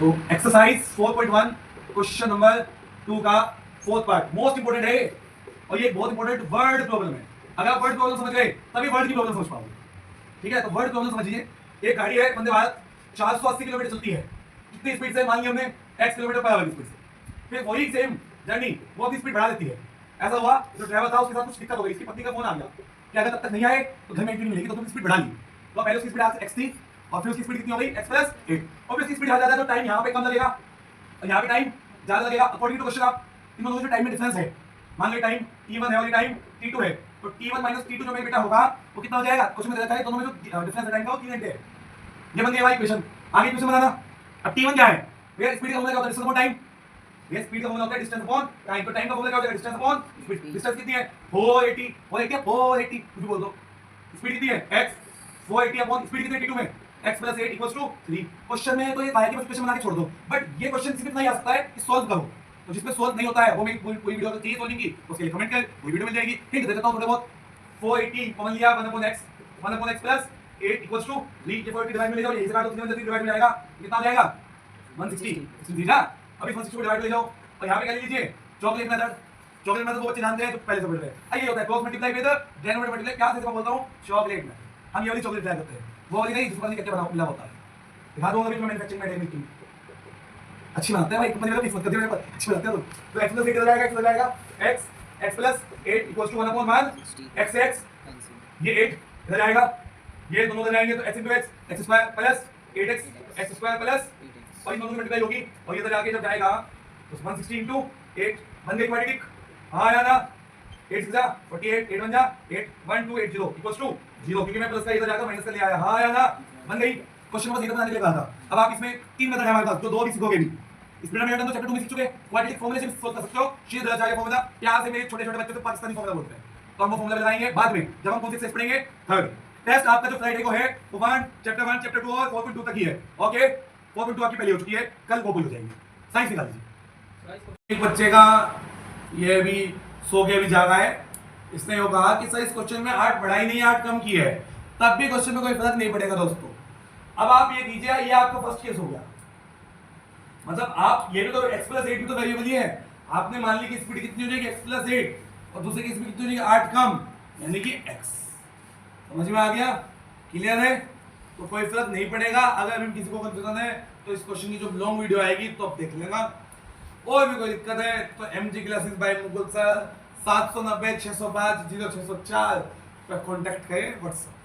तो exercise 4.1 question number 2 का fourth part most important है और ये बहुत इंपोर्टेंट वर्ड प्रॉब्लम है। अगर आप वर्ड प्रॉब्लम समझ गए तभी वर्ड की प्रॉब्लम समझ पाओगे। ठीक है, तो वर्ड प्रॉब्लम समझिए। एक गाड़ी है वंदे भारत 480 किलोमीटर चलती है। कितनी स्पीड से? मान लिया हमने x किलोमीटर पर आवर की स्पीड से। फिर वही सेम जर्नी वो अपनी स्पीड बढ़ा देती है। ऐसा हुआ जो ड्राइवर था उसके साथ कुछ दिक्कत हो गई, इसकी पत्नी का फोन आ गया कि अगर तब तक नहीं आए तो घर में एंट्री नहीं मिलेगी, तो तुम स्पीड बढ़ा ली। तो पहले उसकी स्पीड आज x थी और फिर उसकी स्पीड कितनी हो गई x प्लस 8। और फिर उसकी स्पीड ज्यादा है तो टाइम यहाँ पे कम लगेगा और यहाँ पे टाइम ज्यादा लगेगा। अकॉर्डिंग टू क्वेश्चन आप इन दोनों में टाइम में डिफरेंस है। मान लो टाइम t1 है और ये टाइम t2 है, तो t1 माइनस t2 जो मेरा बेटा होगा वो कितना हो जाएगा? क्वेश्चन में दे रखा है दोनों में जो डिफरेंस है टाइम का वो 3 घंटे है। ये बन गया हमारी इक्वेशन। आगे इक्वेशन बनाना। अब t1 क्या है? भैया स्पीड का फॉर्मूला क्या होता है? Distance upon time. ये स्पीड का फॉर्मूला होता है डिस्टेंस अपॉन टाइम। तो टाइम का फॉर्मूला क्या होता है? Distance upon speed. डिस्टेंस कितनी है? 480 कुछ बोल दो। स्पीड कितनी है? x 480 अपॉन स्पीड कितनी है t2 में? x plus 8 equals to 3। Question में तो ये आया कि बस क्वेश्चन बना के छोड़ दो, बट ये क्वेश्चन सिर्फ इतना ही आ सकता है कि सॉल्व करो। तो जिसमें सॉल्व नहीं होता है वो मैं पूरी वीडियो चाहिए सॉल्विंग की, उसके लिए कमेंट कर, पूरी वीडियो मिल जाएगी। हिंट दे देता हूं थोड़े बहुत। 480 कॉमन लिया 1/x प्लस 8 इक्वल्स टू 3। ये 480 डिवाइड में ले जाओ, यहीं से काटो 3 डिवाइड में जाएगा, कितना आ जाएगा? 160 ना। अभी 160 को डिवाइड ले जाओ और यहां पे क्या ले लीजिए? Chocolate method. चॉकलेट मेथड वो बच्चे जानते हैं तो पहले से पढ़ रहे हैं। आइए होता है cross multiply with denominator multiply. क्या से बोलता हूं? चॉकलेट में हम ये वाली चॉकलेट ट्राई करते हैं, वो वाली नहीं जिसको करके बनाओ मिला होता है। दिखा दूंगा अभी मैन्युफैक्चरिंग में डेयरी मिल्क अच्छी बनाते हैं भाई, कंपनी वाले मत कर पर अच्छी बनाते हैं। तो x प्लस 8 इधर आएगा, x इधर आएगा, x plus 8 equals to 1/1 x ये 8 इधर आएगा, ये दोनों इधर आएंगे तो x x square plus 8x x square plus और इन दोनों की मल्टीप्लाई होगी और ये इधर आके जब जाएगा तो 160 into 8 बन गई क्वाड्रेटिक। हां या ना? 8 6 48 8 1 जा 8 1 2 8 0 इक्वल्स टू 0, क्योंकि मैं प्लस का इधर जाकर माइनस कर ले आया। हां या ना? बन गई। क्वेश्चन बस इधर बनाने के लिए कहा था। अब आप इसमें 3 मेथड है हमारे पास जो 2 भी सीखोगे भी। इस पिरामिड तो चैप्टर 2 में सीख चुके, क्वाड्रेटिक फॉर्मूले से सोल्व कर सकते हो। शीघ्र दर्जाया फॉर्मूला प्यार से मेरे छोटे-छोटे बच्चे तो पाकिस्तानी फॉर्मूला बोलते हैं, तो हम वो फॉर्मूला लगाएंगे बाद में जब हम कौन से एक्सरसाइज पढ़ेंगे। थर्ड टेस्ट आपका जो फ्राइडे को है वो 1 चैप्टर 2 और 4.2 तक ही है। ओके, 4.2 आपकी पहले हो चुकी है, कल वो हो जाएगी। साइंस निकाल लीजिए। एक बच्चे का ये भी सो के भी जागा है, इसने यो कहा कि सर इस क्वेश्चन में 8 बढ़ाई नहीं 8 कम की है, तब भी क्वेश्चन में कोई फर्क नहीं पड़ेगा दोस्तों। अब आप ये कीजिए, ये आपका फर्स्ट केस हो गया। मतलब आप ये भी तो x प्लस 8 भी तो वेरिएबल ही है। आपने मान ली कि स्पीड कितनी हो जाएगी? x प्लस 8 और दूसरे की स्पीड कितनी हो जाएगी? 8 कम, यानी कि x। समझ में आ गया? क्लियर है? तो कोई फर्क नहीं पड़ेगा। अगर अभी किसी को कंफ्यूजन है तो इस क्वेश्चन की जो लॉन्ग वीडियो आएगी तो आप देख लेना। और भी कोई दिक्कत है तो MG classes bye Mukul sir 790 605 0604 पर कॉन्टैक्ट करें व्हाट्सएप।